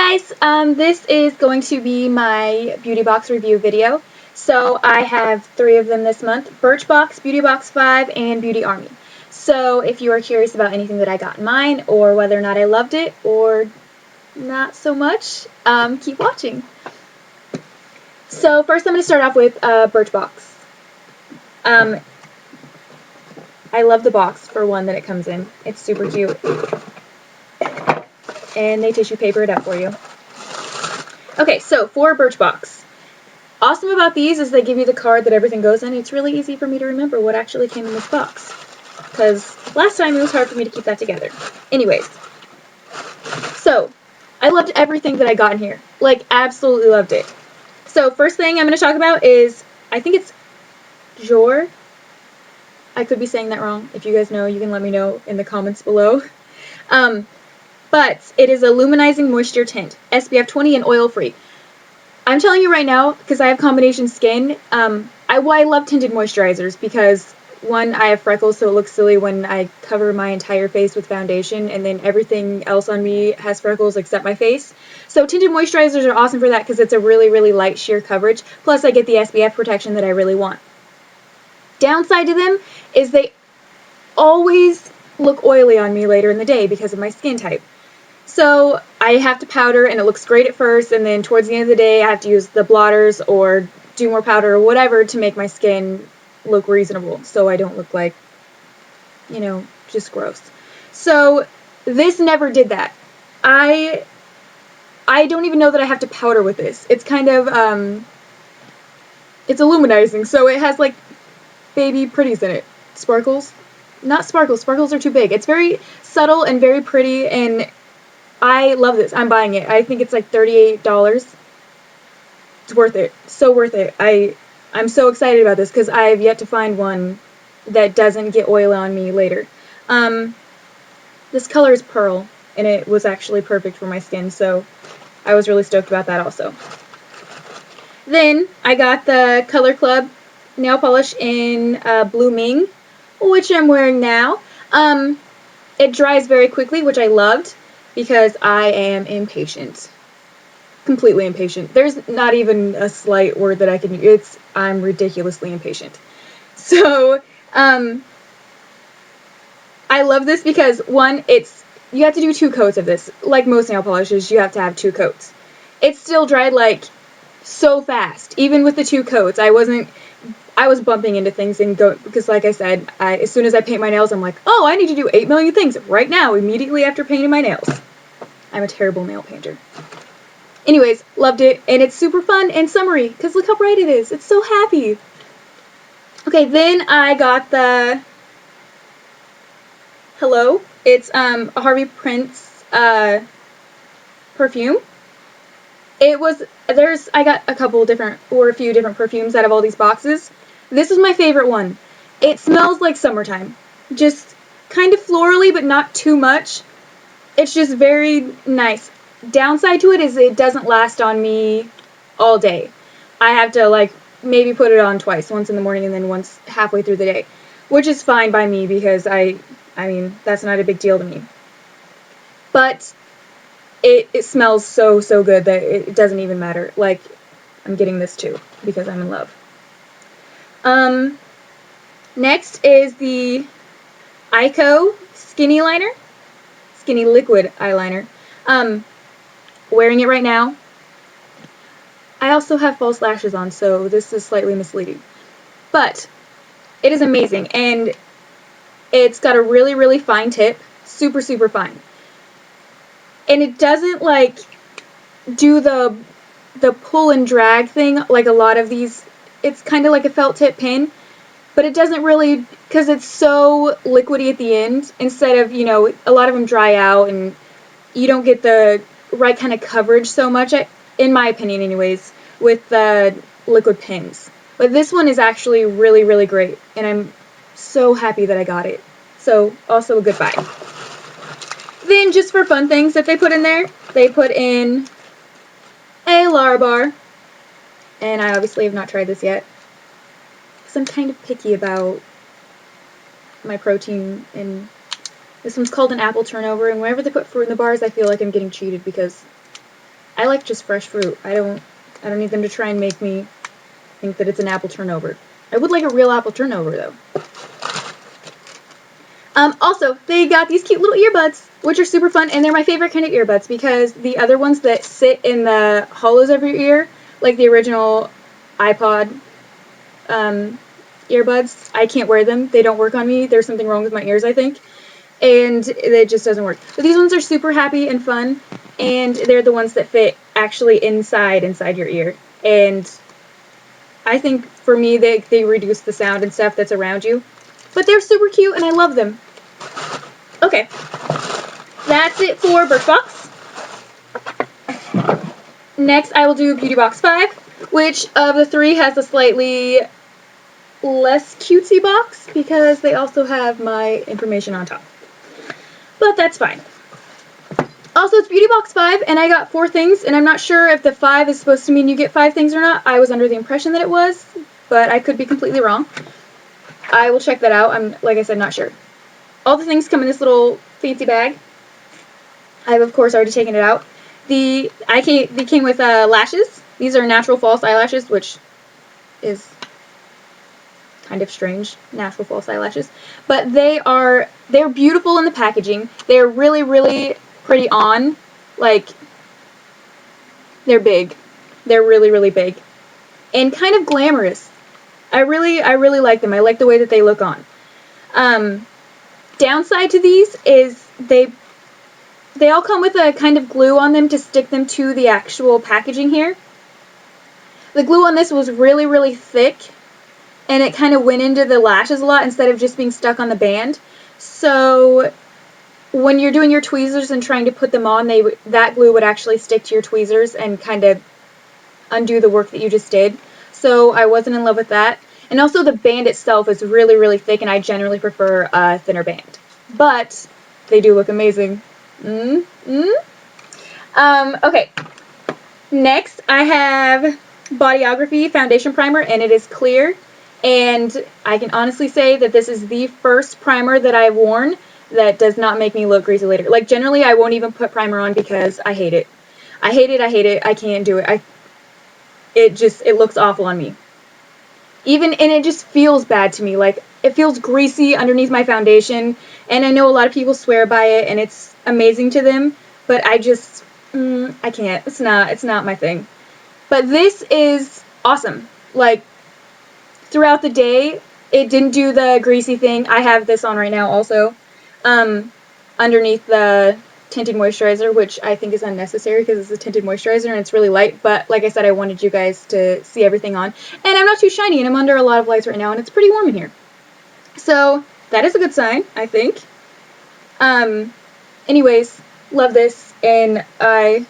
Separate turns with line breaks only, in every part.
guys, this is going to be my beauty box review video. So I have 3 of them this month: Birchbox, BeautyBox5, and Beauty Army. So if you are curious about anything that I got in mine, or whether or not I loved it, or not so much, keep watching. So first I'm going to start off with Birchbox. I love the box, for one, that it comes in. It's super cute. And they tissue paper it up for you. Okay, so for Birchbox. Awesome about these is they give you the card that everything goes in. It's really easy for me to remember what actually came in this box, because last time it was hard for me to keep that together. Anyways, so I loved everything that I got in here. Like, absolutely loved it. So first thing I'm going to talk about is, I think it's Jouer. I could be saying that wrong. If you guys know, you can let me know in the comments below. But it is a Luminizing Moisture Tint, SPF 20 and oil-free. I'm telling you right now, because I have combination skin, I love tinted moisturizers because, one, I have freckles, so it looks silly when I cover my entire face with foundation, and then everything else on me has freckles except my face. So tinted moisturizers are awesome for that because it's a really, really light sheer coverage, plus I get the SPF protection that I really want. Downside to them is they always look oily on me later in the day because of my skin type. So I have to powder, and it looks great at first, and then towards the end of the day I have to use the blotters or do more powder or whatever to make my skin look reasonable, so I don't look like, you know, just gross. So this never did that. I don't even know that I have to powder with this. It's kind of, it's illuminizing, so it has like baby pretties in it. Sparkles? Not sparkles. Sparkles are too big. It's very subtle and very pretty, and I love this. I'm buying it. I think it's like $38. It's worth it. So worth it. I'm so excited about this because I have yet to find one that doesn't get oil on me later. This color is Pearl, and it was actually perfect for my skin, so I was really stoked about that also. Then I got the Color Club nail polish in Blue-Ming, which I'm wearing now. It dries very quickly, which I loved, because I am impatient. Completely impatient. There's not even a slight word that I can use. I'm ridiculously impatient. So, I love this because, one, you have to do 2 coats of this. Like most nail polishes, you have to have 2 coats. It still dried, like, so fast. Even with the 2 coats, I was bumping into things and because, like I said, as soon as I paint my nails, I'm like, oh, I need to do 8 million things right now, immediately after painting my nails. I'm a terrible nail painter. Anyways, loved it, and it's super fun and summery, because look how bright it is. It's so happy. Okay, then I got the Hello. It's a Harvey Prince perfume. I got a few different perfumes out of all these boxes. This is my favorite one. It smells like summertime. Just kind of florally, but not too much. It's just very nice. Downside to it is it doesn't last on me all day. I have to, like, maybe put it on twice, once in the morning and then once halfway through the day, which is fine by me because I mean, that's not a big deal to me. But it smells so, so good that it doesn't even matter. Like, I'm getting this too because I'm in love. Next is the Eyeko Skinny Liner. Skinny Liquid Eyeliner. Wearing it right now. I also have false lashes on, so this is slightly misleading. But it is amazing, and it's got a really, really fine tip. Super, super fine. And it doesn't, like, do the pull and drag thing like a lot of these. It's kind of like a felt tip pin, but it doesn't really, because it's so liquidy at the end, instead of, you know, a lot of them dry out and you don't get the right kind of coverage so much, in my opinion anyways, with the liquid pins. But this one is actually really, really great, and I'm so happy that I got it. So, also a good buy. Then, just for fun things that they put in there, they put in a Bar, and I obviously have not tried this yet, because I'm kind of picky about my protein, and this one's called an apple turnover, and whenever they put fruit in the bars, I feel like I'm getting cheated because I like just fresh fruit. I don't need them to try and make me think that it's an apple turnover. I would like a real apple turnover, though. Also, they got these cute little earbuds, which are super fun, and they're my favorite kind of earbuds because the other ones that sit in the hollows of your ear, like the original iPod earbuds, I can't wear them. They don't work on me. There's something wrong with my ears, I think, and it just doesn't work. But these ones are super happy and fun, and they're the ones that fit actually inside your ear, and I think for me they reduce the sound and stuff that's around you. But they're super cute, and I love them. Okay, that's it for Birchbox. Next, I will do BeautyBox5, which of the three has a slightly less cutesy box because they also have my information on top. But that's fine. Also, it's BeautyBox5, and I got 4 things, and I'm not sure if the 5 is supposed to mean you get 5 things or not. I was under the impression that it was, but I could be completely wrong. I will check that out. I'm, like I said, not sure. All the things come in this little fancy bag. I've, of course, already taken it out. They came with lashes. These are natural false eyelashes, which is kind of strange, natural false eyelashes. But they're beautiful in the packaging. They're really, really pretty on. Like, they're big. They're really, really big. And kind of glamorous. I really like them. I like the way that they look on. Downside to these is they all come with a kind of glue on them to stick them to the actual packaging here. The glue on this was really, really thick, and it kind of went into the lashes a lot instead of just being stuck on the band. So when you're doing your tweezers and trying to put them on, that glue would actually stick to your tweezers and kind of undo the work that you just did. So I wasn't in love with that. And also the band itself is really, really thick, and I generally prefer a thinner band. But they do look amazing. Okay. Next, I have Bodyography Foundation Primer, and it is clear. And I can honestly say that this is the first primer that I've worn that does not make me look greasy later. Like, generally, I won't even put primer on because I hate it. I hate it. I can't do it. It looks awful on me. And it just feels bad to me. Like, it feels greasy underneath my foundation, and I know a lot of people swear by it, and it's amazing to them, but I just, I can't. It's not my thing. But this is awesome. Like, throughout the day, it didn't do the greasy thing. I have this on right now also, underneath the tinted moisturizer, which I think is unnecessary because it's a tinted moisturizer and it's really light, but like I said, I wanted you guys to see everything on. And I'm not too shiny, and I'm under a lot of lights right now, and it's pretty warm in here. So that is a good sign, I think. Anyways, love this, and I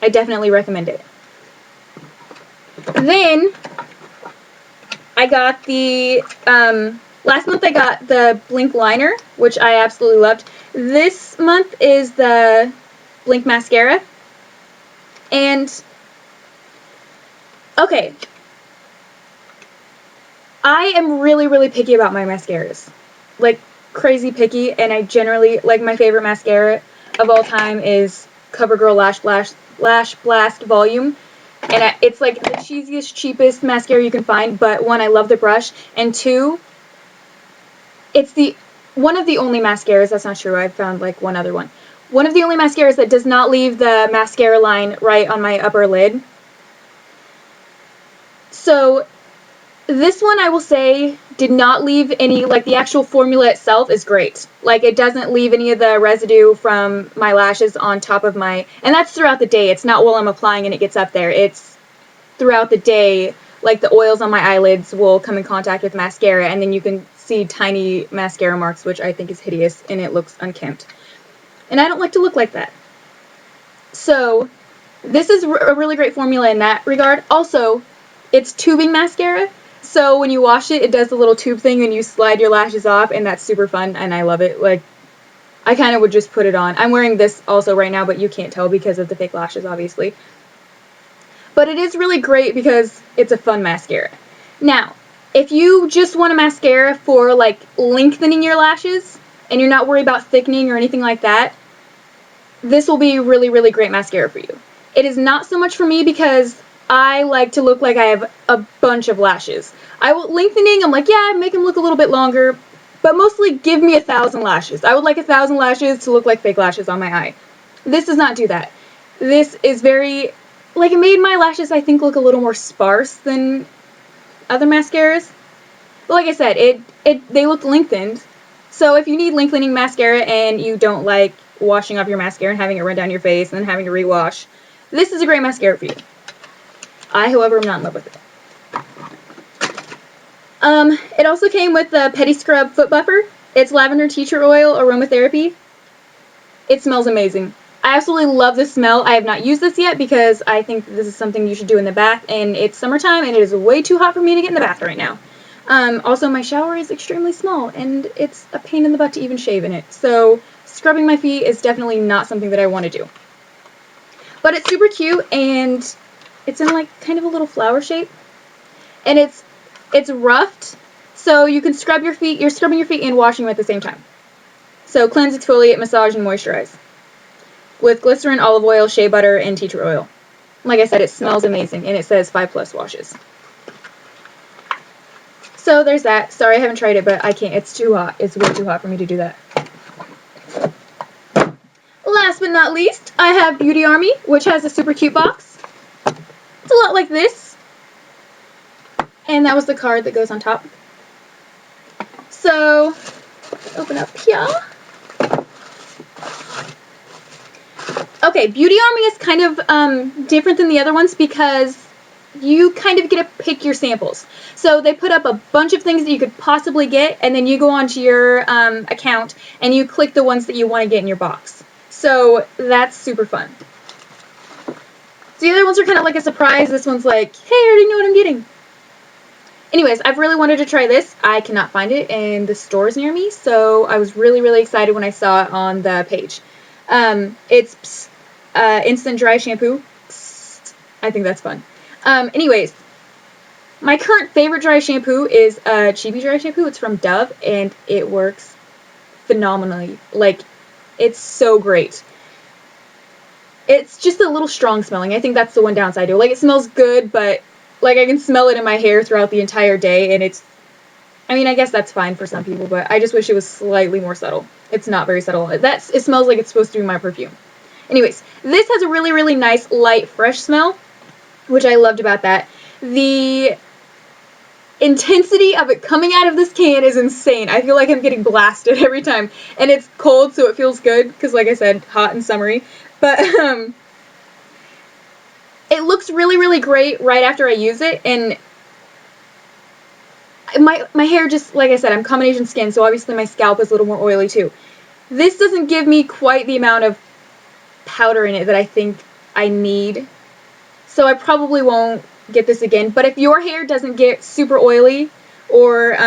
definitely recommend it. Then I got the, last month I got the Blinc liner, which I absolutely loved. This month is the Blinc mascara. And, okay, I am really, really picky about my mascaras. Like, crazy picky, and I generally, like, my favorite mascara of all time is CoverGirl Lash Blast Volume. And it's like the cheesiest, cheapest mascara you can find, but 1, I love the brush, and 2, it's one of the only mascaras, that's not true, I've found like one other one. One of the only mascaras that does not leave the mascara line right on my upper lid. So this one, I will say, did not leave any, like, the actual formula itself is great. Like, it doesn't leave any of the residue from my lashes on top of my, and that's throughout the day. It's not while I'm applying and it gets up there. It's throughout the day, like, the oils on my eyelids will come in contact with mascara, and then you can see tiny mascara marks, which I think is hideous, and it looks unkempt. And I don't like to look like that. So this is a really great formula in that regard. Also, it's tubing mascara. So when you wash it, it does the little tube thing and you slide your lashes off, and that's super fun, and I love it. Like, I kind of would just put it on. I'm wearing this also right now, but you can't tell because of the fake lashes, obviously. But it is really great because it's a fun mascara. Now, if you just want a mascara for, like, lengthening your lashes, and you're not worried about thickening or anything like that, this will be really, really great mascara for you. It is not so much for me because I like to look like I have a bunch of lashes. Lengthening, I'm like, yeah, make them look a little bit longer, but mostly give me 1,000 lashes. I would like 1,000 lashes to look like fake lashes on my eye. This does not do that. This is very, like, it made my lashes, I think, look a little more sparse than other mascaras. But like I said, they look lengthened. So if you need lengthening mascara and you don't like washing off your mascara and having it run down your face and then having to rewash, this is a great mascara for you. I, however, am not in love with it. It also came with the Pedi-scrub foot buffer. It's lavender tea tree oil aromatherapy. It smells amazing. I absolutely love this smell. I have not used this yet because I think this is something you should do in the bath, and it's summertime and it is way too hot for me to get in the bath right now. Also, my shower is extremely small and it's a pain in the butt to even shave in it, so scrubbing my feet is definitely not something that I want to do. But it's super cute, and it's in like kind of a little flower shape, and it's roughed, so you can scrub your feet. You're scrubbing your feet and washing them at the same time. So cleanse, exfoliate, massage, and moisturize with glycerin, olive oil, shea butter, and tea tree oil. Like I said, it smells amazing, and it says 5+ washes. So there's that. Sorry I haven't tried it, but I can't. It's too hot. It's way too hot for me to do that. Last but not least, I have Beauty Army, which has a super cute box. It's a lot like this. And that was the card that goes on top. So, open up here. Okay, Beauty Army is kind of different than the other ones because you kind of get to pick your samples. So they put up a bunch of things that you could possibly get, and then you go onto your account and you click the ones that you want to get in your box. So that's super fun. So the other ones are kind of like a surprise. This one's like, hey, I already know what I'm getting. Anyways, I've really wanted to try this. I cannot find it in the stores near me, so I was really, really excited when I saw it on the page. It's instant dry shampoo. Pssst. I think that's fun. Anyways, my current favorite dry shampoo is Chibi dry shampoo. It's from Dove, and it works phenomenally. Like, it's so great. It's just a little strong smelling. I think that's the one downside to it. Like, it smells good, but like I can smell it in my hair throughout the entire day, and it's, I mean, I guess that's fine for some people, but I just wish it was slightly more subtle. It's not very subtle. It smells like it's supposed to be my perfume. Anyways, this has a really, really nice, light, fresh smell, which I loved about that. The intensity of it coming out of this can is insane. I feel like I'm getting blasted every time. And it's cold, so it feels good, because like I said, hot and summery. But, it looks really, really great right after I use it, and my hair just, like I said, I'm combination skin, so obviously my scalp is a little more oily too. This doesn't give me quite the amount of powder in it that I think I need, so I probably won't get this again. But if your hair doesn't get super oily, or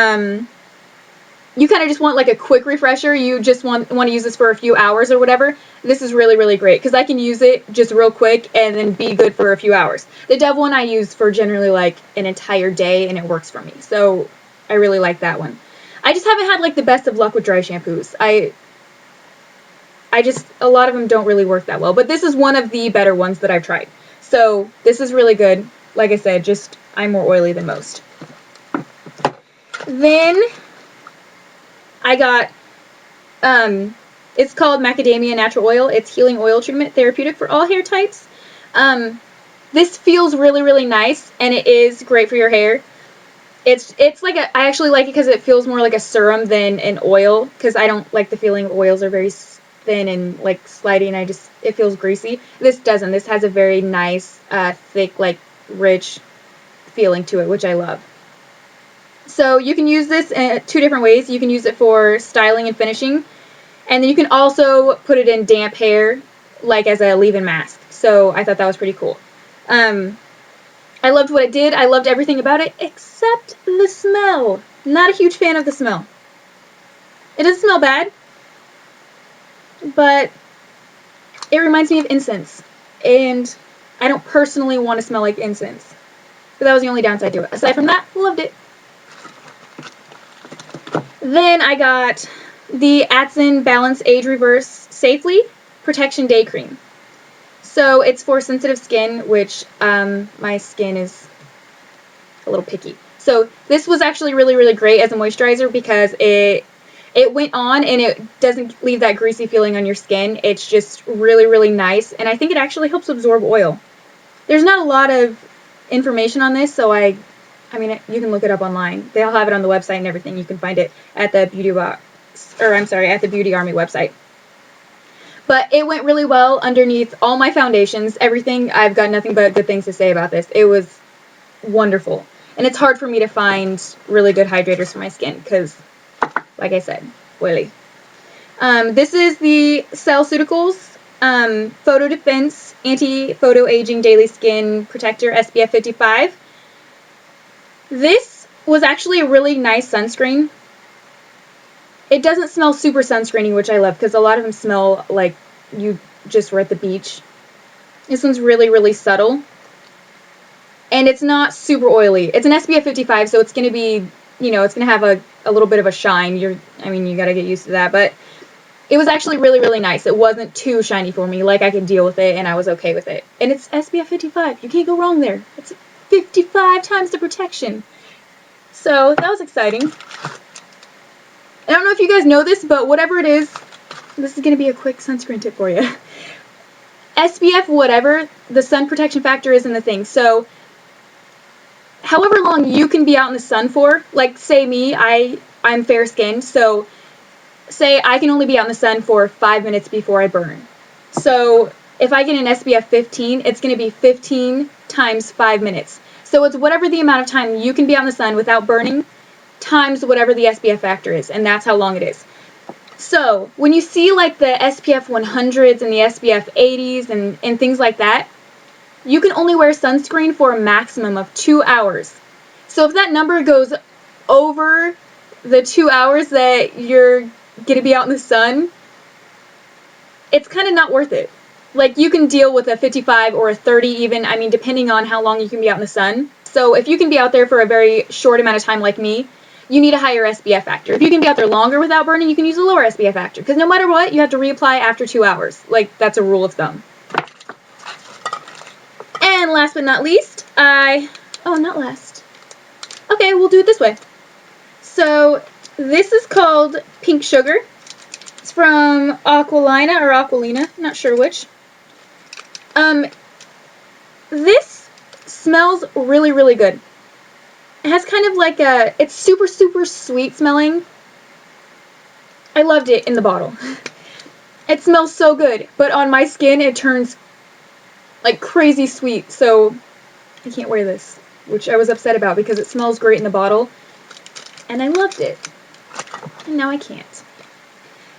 you kind of just want like a quick refresher, you just want to use this for a few hours or whatever, this is really, really great, because I can use it just real quick and then be good for a few hours. The Dove one I use for generally like an entire day, and it works for me, so I really like that one. I just haven't had like the best of luck with dry shampoos. A lot of them don't really work that well, but this is one of the better ones that I've tried. So this is really good. Like I said, just I'm more oily than most. Then I got, it's called Macadamia Natural Oil. It's Healing Oil Treatment, therapeutic for all hair types. This feels really, really nice, and it is great for your hair. It's like I actually like it because it feels more like a serum than an oil, because I don't like the feeling oils are very thin and like slidey, and it feels greasy. This doesn't. This has a very nice, thick, like rich feeling to it, which I love. So you can use this in 2 different ways. You can use it for styling and finishing, and then you can also put it in damp hair, like as a leave-in mask. So I thought that was pretty cool. I loved what it did. I loved everything about it except the smell. Not a huge fan of the smell. It doesn't smell bad, but it reminds me of incense, and I don't personally want to smell like incense. But that was the only downside to it. Aside from that, loved it. Then I got the Atzen Balance Age Reverse Safely Protection Day Cream. So it's for sensitive skin, which my skin is a little picky. So this was actually really, really great as a moisturizer because it went on and it doesn't leave that greasy feeling on your skin. It's just really, really nice, and I think it actually helps absorb oil. There's not a lot of information on this, so I mean, you can look it up online. They'll have it on the website and everything. You can find it at the at the Beauty Army website. But it went really well underneath all my foundations, everything. I've got nothing but good things to say about this. It was wonderful. And it's hard for me to find really good hydrators for my skin because, like I said, oily. This is the CellCeuticals PhotoDefense Anti-Photo Aging Daily Skin Protector SPF 55. This was actually a really nice sunscreen. It doesn't smell super sunscreeny, which I love because a lot of them smell like you just were at the beach. This one's really, really subtle. And it's not super oily. It's an SPF 55, so it's going to be, you know, it's going to have a little bit of a shine. I mean, you got to get used to that. But it was actually really, really nice. It wasn't too shiny for me. Like, I could deal with it, and I was okay with it. And it's SPF 55. You can't go wrong there. It's 55 times the protection. So that was exciting. I don't know if you guys know this, but whatever it is, this is going to be a quick sunscreen tip for you. SPF whatever, the sun protection factor isn't the thing. So however long you can be out in the sun for, like say me, I'm fair skinned, so say I can only be out in the sun for 5 minutes before I burn. So if I get an SPF 15, it's going to be 15 times 5 minutes. So it's whatever the amount of time you can be out in the sun without burning times whatever the SPF factor is, and that's how long it is. So when you see like the SPF 100s and the SPF 80s and things like that, you can only wear sunscreen for a maximum of 2 hours. So if that number goes over the 2 hours that you're going to be out in the sun, it's kind of not worth it. Like, you can deal with a 55 or a 30 even, I mean, depending on how long you can be out in the sun. So if you can be out there for a very short amount of time like me, you need a higher SPF factor. If you can be out there longer without burning, you can use a lower SPF factor. Because no matter what, you have to reapply after 2 hours. Like, that's a rule of thumb. And last but not least, oh, not last. Okay, we'll do it this way. So, this is called Pink Sugar. It's from Aquolina or Aquolina, not sure which. This smells really, really good. It has kind of like it's super, super sweet smelling. I loved it in the bottle. It smells so good, but on my skin it turns like crazy sweet, so I can't wear this, which I was upset about because it smells great in the bottle, and I loved it. And now I can't.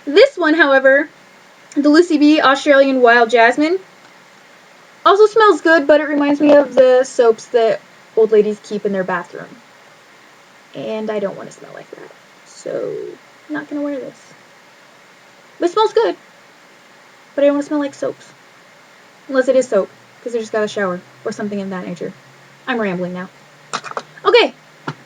This one, however, the Lucy B Australian Wild Jasmine, also smells good, but it reminds me of the soaps that old ladies keep in their bathroom. And I don't want to smell like that, so I'm not going to wear this. But it smells good, but I don't want to smell like soaps. Unless it is soap, because I just got a shower, or something of that nature. I'm rambling now. Okay,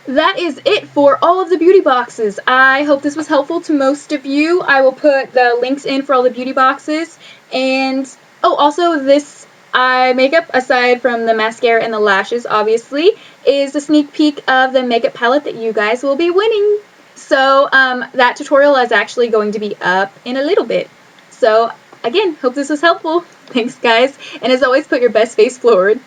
that is it for all of the beauty boxes. I hope this was helpful to most of you. I will put the links in for all the beauty boxes. And, oh, also this eye makeup, aside from the mascara and the lashes, obviously, is a sneak peek of the makeup palette that you guys will be winning. So, that tutorial is actually going to be up in a little bit. So, again, hope this was helpful. Thanks, guys. And as always, put your best face forward.